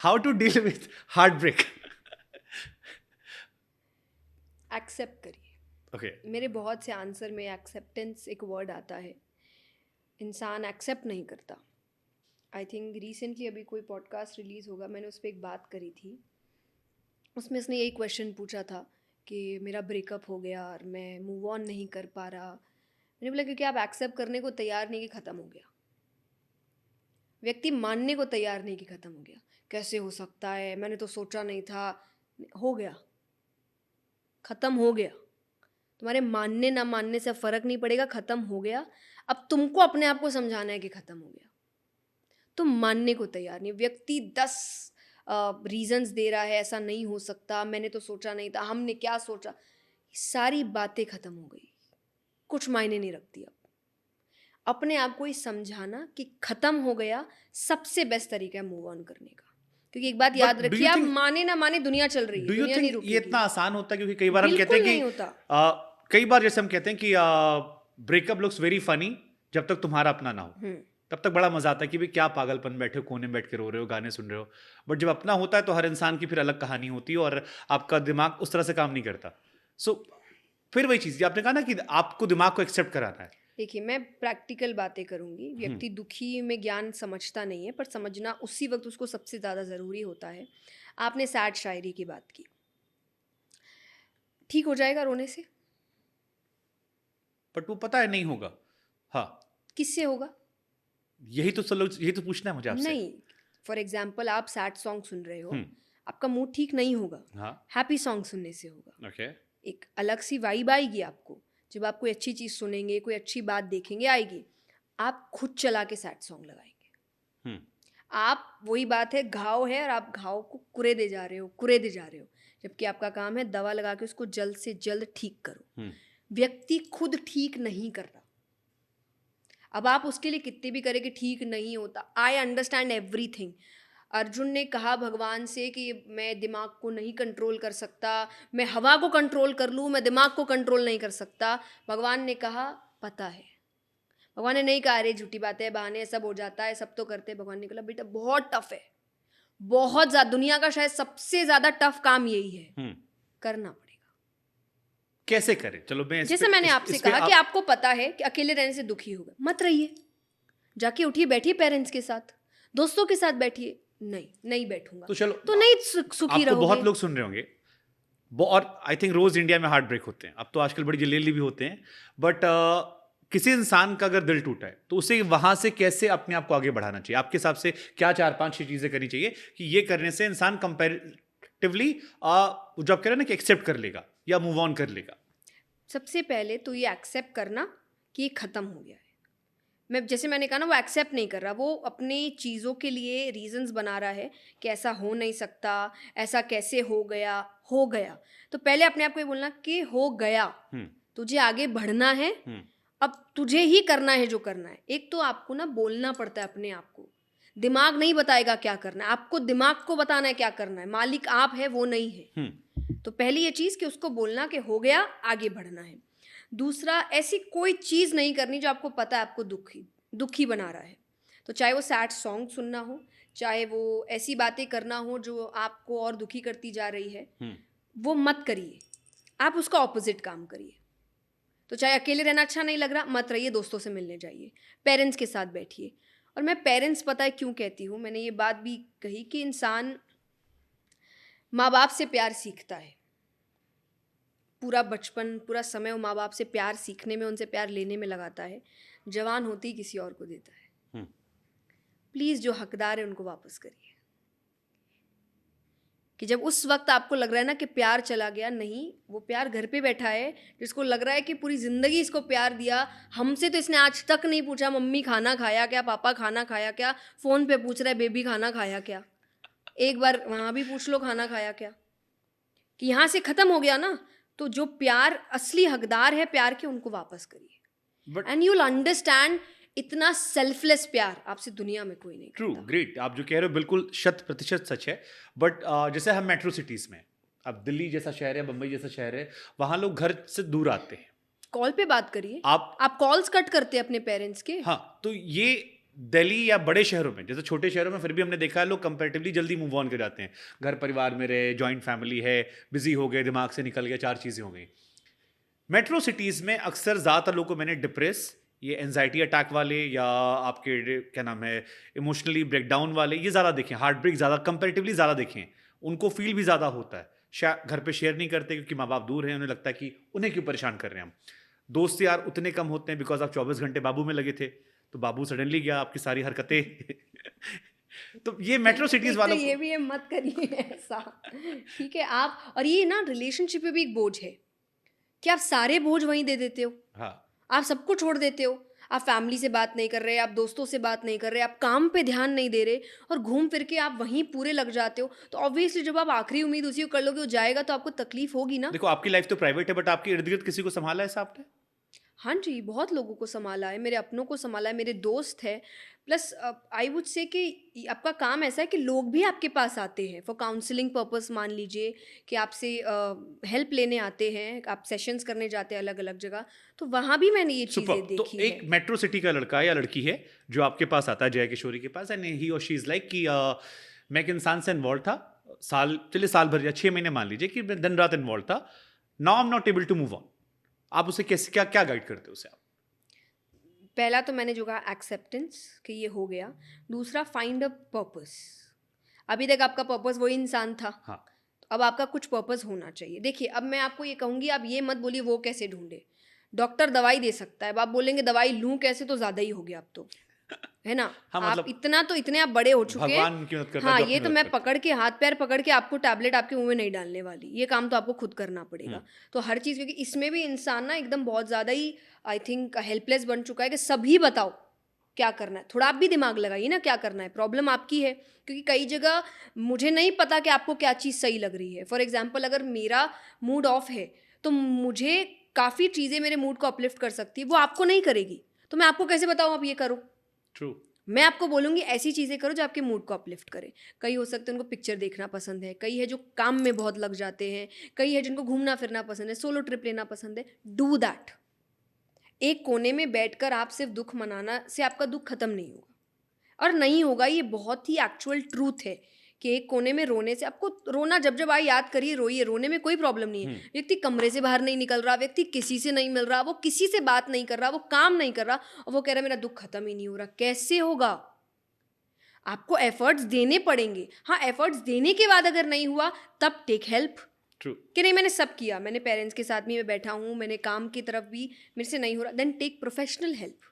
How to deal with heartbreak? Accept करिए। Okay, मेरे बहुत से आंसर में एक्सेप्टेंस एक वर्ड आता है। इंसान एक्सेप्ट नहीं करता। आई थिंक रिसेंटली अभी कोई पॉडकास्ट रिलीज़ होगा, मैंने उस पर एक बात करी थी। उसमें उसने यही क्वेश्चन पूछा था कि मेरा ब्रेकअप हो गया और मैं मूव ऑन नहीं कर पा रहा। मैंने बोला क्योंकि आप एक्सेप्ट करने को तैयार नहीं कि ख़त्म हो गया। व्यक्ति मानने को तैयार नहीं कि ख़त्म हो गया। कैसे हो सकता है, मैंने तो सोचा नहीं था। हो गया, ख़त्म हो गया। तुम्हारे मानने ना मानने से फ़र्क नहीं पड़ेगा, ख़त्म हो गया। अब तुमको अपने आप को समझाना है कि ख़त्म हो गया। तुम मानने को तैयार नहीं। व्यक्ति 10 रीजंस दे रहा है, ऐसा नहीं हो सकता, मैंने तो सोचा नहीं था, हमने क्या सोचा। सारी बातें ख़त्म हो गई, कुछ मायने नहीं रखती। अब अपने आप को ही समझाना कि ख़त्म हो गया सबसे बेस्ट तरीका है मूव ऑन करने का। क्योंकि एक बात याद बट डू रखिए, यू आप थिंक माने ना माने दुनिया चल रही है, डू यू दुनिया नहीं थिंक ये रुकेगी। इतना आसान होता है? क्योंकि कई बार हम कहते बिल्कुल हैं नहीं कि होता। कई बार जैसे हम कहते हैं कि ब्रेकअप लुक्स वेरी फनी जब तक तुम्हारा अपना ना हो, तब तक बड़ा मजा आता है कि भाई क्या पागलपन, बैठे हो कोने में बैठ के रो रहे हो, गाने सुन रहे हो। बट जब अपना होता है तो हर इंसान की फिर अलग कहानी होती है और आपका दिमाग उस तरह से काम नहीं करता। सो फिर वही चीज आपने कहा ना कि आपको दिमाग को एक्सेप्ट कराना है। देखिए, मैं प्रैक्टिकल बातें करूंगी। हम्म, व्यक्ति दुखी में ज्ञान समझता नहीं है, पर समझना उसी वक्त उसको सबसे ज़्यादा ज़रूरी होता है। आपने सैड शायरी की बात की, ठीक हो जाएगा रोने से? बट वो पता है नहीं होगा। हाँ, किससे होगा? यही तो सब लोग, यही तो पूछना है मुझे आपसे। नहीं। फॉर एग्जाम्पल, आप सैड सॉन्ग सुन रहे हो, हम्म, आपका मूड ठीक नहीं होगा। हाँ, हैप्पी सॉन्ग सुनने से होगा। ओके, एक अलग सी वाइब आएगी आपको। जब आप कोई अच्छी चीज़ सुनेंगे, कोई अच्छी बात देखेंगे, आएगी। आप खुद चला के सैड सॉन्ग लगाएंगे। हम्म, आप, वही बात है, घाव है और आप घाव को कुरेदे जा रहे हो, कुरेदे जा रहे हो, जबकि आपका काम है दवा लगा के उसको जल्द से जल्द ठीक करो। हम्म, व्यक्ति खुद ठीक नहीं कर रहा। अब आप उसके लिए कितने भी करें कि ठीक नहीं होता। I understand everything. अर्जुन ने कहा भगवान से कि मैं दिमाग को नहीं कंट्रोल कर सकता, मैं हवा को कंट्रोल कर लूँ, मैं दिमाग को कंट्रोल नहीं कर सकता। भगवान ने कहा पता है। भगवान ने नहीं कहा अरे झूठी बात है, बहाने, सब हो जाता है, सब तो करते हैं। भगवान ने कहा बेटा बहुत टफ है, बहुत ज़्यादा, दुनिया का शायद सबसे ज़्यादा टफ काम यही है, हम्म। करना पड़ेगा। कैसे करें? चलो मैं जैसे मैंने आपसे इस पे कहा कि आप आपको पता है कि अकेले रहने से दुखी होगा, मत रहिए। जाके उठिए, बैठिए पेरेंट्स के साथ, दोस्तों के साथ बैठिए। नहीं, नहीं बैठूंगा तो चलो तो नहीं सुखी आपको बहुत रहोगे। लोग सुन रहे होंगे और आई थिंक रोज इंडिया में हार्ट ब्रेक होते हैं, अब तो आजकल बड़ी जल्दी भी होते हैं। बट किसी इंसान का अगर दिल टूटा है तो उसे वहां से कैसे अपने आप को आगे बढ़ाना चाहिए? आपके हिसाब से क्या 4-5 चीजें करनी चाहिए कि ये करने से इंसान कंपेरेटिवली जो आप कह रहे हैं ना कि एक्सेप्ट कर लेगा या मूव ऑन कर लेगा? सबसे पहले तो ये एक्सेप्ट करना कि ये ख़त्म हो गया है। मैं, जैसे मैंने कहा ना, वो एक्सेप्ट नहीं कर रहा, वो अपनी चीज़ों के लिए रीजंस बना रहा है कि ऐसा हो नहीं सकता, ऐसा कैसे हो गया। हो गया तो पहले अपने आप को ये बोलना कि हो गया, हम्म, तुझे आगे बढ़ना है। हम्म, अब तुझे ही करना है जो करना है। एक तो आपको ना बोलना पड़ता है अपने आप को। दिमाग नहीं बताएगा क्या करना है, आपको दिमाग को बताना है क्या करना है। मालिक आप है, वो नहीं है। तो पहली ये चीज़ कि उसको बोलना कि हो गया, आगे बढ़ना है। दूसरा, ऐसी कोई चीज़ नहीं करनी जो आपको पता है आपको दुखी दुखी बना रहा है। तो चाहे वो सैड सॉन्ग सुनना हो, चाहे वो ऐसी बातें करना हो जो आपको और दुखी करती जा रही है, हम्म। वो मत करिए। आप उसका ऑपोजिट काम करिए। तो चाहे अकेले रहना अच्छा नहीं लग रहा, मत रहिए, दोस्तों से मिलने जाइए, पेरेंट्स के साथ बैठिए। और मैं पेरेंट्स पता है क्यों कहती हूँ, मैंने ये बात भी कही कि इंसान माँ बाप से प्यार सीखता है। पूरा बचपन, पूरा समय वो माँ बाप से प्यार सीखने में, उनसे प्यार लेने में लगाता है। जवान होते ही किसी और को देता है। हम्म। प्लीज़ जो हकदार है उनको वापस करिए। कि जब उस वक्त आपको लग रहा है ना कि प्यार चला गया, नहीं, वो प्यार घर पे बैठा है, जिसको लग रहा है कि पूरी ज़िंदगी इसको प्यार दिया। हमसे तो इसने आज तक नहीं पूछा मम्मी खाना खाया क्या, पापा खाना खाया क्या। फ़ोन पे पूछ रहा है बेबी खाना खाया क्या। एक बार वहाँ भी पूछ लो खाना खाया क्या। कि यहाँ से ख़त्म हो गया ना। तो जो प्यार असली हकदार है प्यार के, उनको वापस करिए। But and you will understand, इतना सेल्फलेस प्यार आपसे दुनिया में कोई नहीं ट्रू, करता। ग्रेट, आप जो कह रहे हो बिल्कुल 100% सच है। बट जैसे हम मेट्रो सिटीज में, अब दिल्ली जैसा शहर है, बम्बई जैसा शहर है, वहां लोग घर से दूर आते हैं। कॉल पे बात करिए। आप आप कॉल्स कट करते हैं अपने पेरेंट्स के। हाँ, तो ये दिल्ली या बड़े शहरों में, जैसे छोटे शहरों में फिर भी हमने देखा है लोग कंपैरेटिवली जल्दी मूव ऑन कर जाते हैं, घर परिवार में रहे, जॉइंट फैमिली है, बिजी हो गए, दिमाग से निकल गया, 4 चीज़ें हो गई। मेट्रो सिटीज़ में अक्सर ज़्यादातर लोगों को मैंने डिप्रेस, ये एनजाइटी अटैक वाले या आपके क्या नाम है इमोशनली ब्रेकडाउन वाले, ये ज़्यादा देखे, हार्ट ब्रेक ज़्यादा कंपैरेटिवली ज़्यादा देखे, उनको फील भी ज़्यादा होता है। घर पे शेयर नहीं करते क्योंकि माँ बाप दूर हैं, उन्हें लगता है कि उन्हें क्यों परेशान कर रहे हैं हम। दोस्त यार उतने कम होते हैं बिकॉज आप 24 घंटे बाबू में लगे थे, तो बाबू सडनली गया, आपकी सारी हरकतें तो ये मेट्रो सिटीज एक तो वालों ये को भी है, मत करिए ऐसा, ठीक है आप। और ये ना रिलेशनशिप में भी एक बोझ है कि आप सारे बोझ वहीं दे देते हो, हाँ आप सबको छोड़ देते हो, आप फैमिली से बात नहीं कर रहे, आप दोस्तों से बात नहीं कर रहे, आप काम पे ध्यान नहीं दे रहे, और घूम फिर के आप वहीं पूरे लग जाते हो। तो ऑब्वियसली जब आप आखिरी उम्मीद उसी को कर लोगे वो जाएगा तो आपको तकलीफ होगी ना। देखो, आपकी लाइफ तो प्राइवेट है बट आपके इर्द गिर्द किसी को संभाला है ऐसा आपने? हाँ जी, बहुत लोगों को सँभाला है, मेरे अपनों को सँभाला है, मेरे दोस्त हैं। प्लस आई वुड से कि आपका काम ऐसा है कि लोग भी आपके पास आते हैं फॉर काउंसलिंग पर्पस। मान लीजिए कि आपसे हेल्प लेने आते हैं, आप सेशंस करने जाते हैं अलग-अलग जगह, तो वहाँ भी मैंने ये सुपर। चीज़ें तो देखी एक हैं। मेट्रो सिटी का लड़का है या लड़की है जो आपके पास आता है, जय किशोरी के पास, एंड ही और शी इज लाइक कि मैं एक इंसान से इन्वॉल्व था, साल भर या 6 महीने मान लीजिए कि मैं दिन रात इन्वॉल्व था, now I am not able to move on. आप उसे कैसे क्या क्या गाइड करते हो उसे आप? पहला तो मैंने जो कहा एक्सेप्टेंस कि ये हो गया, दूसरा फाइंड अ पर्पस। अभी तक आपका पर्पस वही इंसान था, हाँ, तो अब आपका कुछ पर्पस होना चाहिए। देखिए अब मैं आपको ये कहूँगी, आप ये मत बोलिए वो कैसे ढूंढे। डॉक्टर दवाई दे सकता है, अब आप बोलेंगे दवाई लूँ कैसे, तो ज़्यादा ही हो गया अब तो, है ना। हाँ आप मतलब इतना तो इतने आप बड़े हो चुके हैं। भगवान की मदद करता है हाँ, जो ये अपनी तो मदद मैं करता पकड़ के हाथ पैर पकड़ के आपको टैबलेट आपके मुंह में नहीं डालने वाली, ये काम तो आपको खुद करना है। पड़ेगा। तो हर चीज़, क्योंकि इसमें भी इंसान ना एकदम बहुत ज़्यादा ही आई थिंक हेल्पलेस बन चुका है कि सभी बताओ क्या करना है। थोड़ा आप भी दिमाग लगाइए ना, क्या करना है, प्रॉब्लम आपकी है। क्योंकि कई जगह मुझे नहीं पता कि आपको क्या चीज़ सही लग रही है। फॉर एग्जाम्पल अगर मेरा मूड ऑफ है तो मुझे काफ़ी चीज़ें मेरे मूड को अपलिफ्ट कर सकती है, वो आपको नहीं करेगी। तो मैं आपको कैसे बताऊँ आप ये करो। ट्रू। मैं आपको बोलूँगी ऐसी चीज़ें करो जो आपके मूड को अपलिफ्ट करे। कई हो सकते हैं उनको पिक्चर देखना पसंद है, कई है जो काम में बहुत लग जाते हैं, कई है जिनको घूमना फिरना पसंद है, सोलो ट्रिप लेना पसंद है। Do that. एक कोने में बैठकर आप सिर्फ दुख मनाना से आपका दुख खत्म नहीं होगा, और नहीं होगा, ये बहुत ही एक्चुअल ट्रूथ है कि एक कोने में रोने से आपको, रोना जब जब आए याद करिए, रोइए, रोने में कोई प्रॉब्लम नहीं है। व्यक्ति कमरे से बाहर नहीं निकल रहा, व्यक्ति किसी से नहीं मिल रहा, वो किसी से बात नहीं कर रहा, वो काम नहीं कर रहा, और वो कह रहा है मेरा दुख खत्म ही नहीं हो रहा। कैसे होगा? आपको एफर्ट्स देने पड़ेंगे। हाँ, एफर्ट्स देने के बाद अगर नहीं हुआ तब टेक हेल्प। ट्रू। कि नहीं मैंने सब किया, मैंने पेरेंट्स के साथ भी मैं बैठा हूँ, मैंने काम की तरफ भी, मेरे से नहीं हो रहा, देन टेक प्रोफेशनल हेल्प।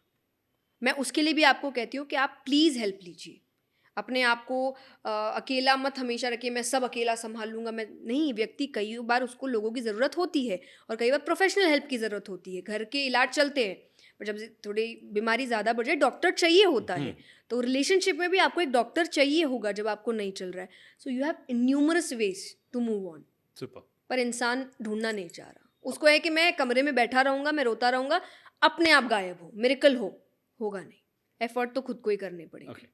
मैं उसके लिए भी आपको कहती हूँ कि आप प्लीज़ हेल्प लीजिए। अपने आप को अकेला मत हमेशा रखिए, मैं सब अकेला संभाल लूँगा, मैं नहीं। व्यक्ति कई बार उसको लोगों की ज़रूरत होती है और कई बार प्रोफेशनल हेल्प की ज़रूरत होती है। घर के इलाज चलते हैं, पर जब थोड़ी बीमारी ज़्यादा बढ़ जाए डॉक्टर चाहिए होता है। तो रिलेशनशिप में भी आपको एक डॉक्टर चाहिए होगा जब आपको नहीं चल रहा है। So you have numerous ways to move on. Super. पर इंसान ढूंढना नहीं चाह रहा, उसको है कि मैं कमरे में बैठा रहूँगा, मैं रोता रहूँगा, अपने आप गायब हो, मिरेकल हो, होगा नहीं। एफर्ट तो खुद को ही करने पड़ेंगे। ओके।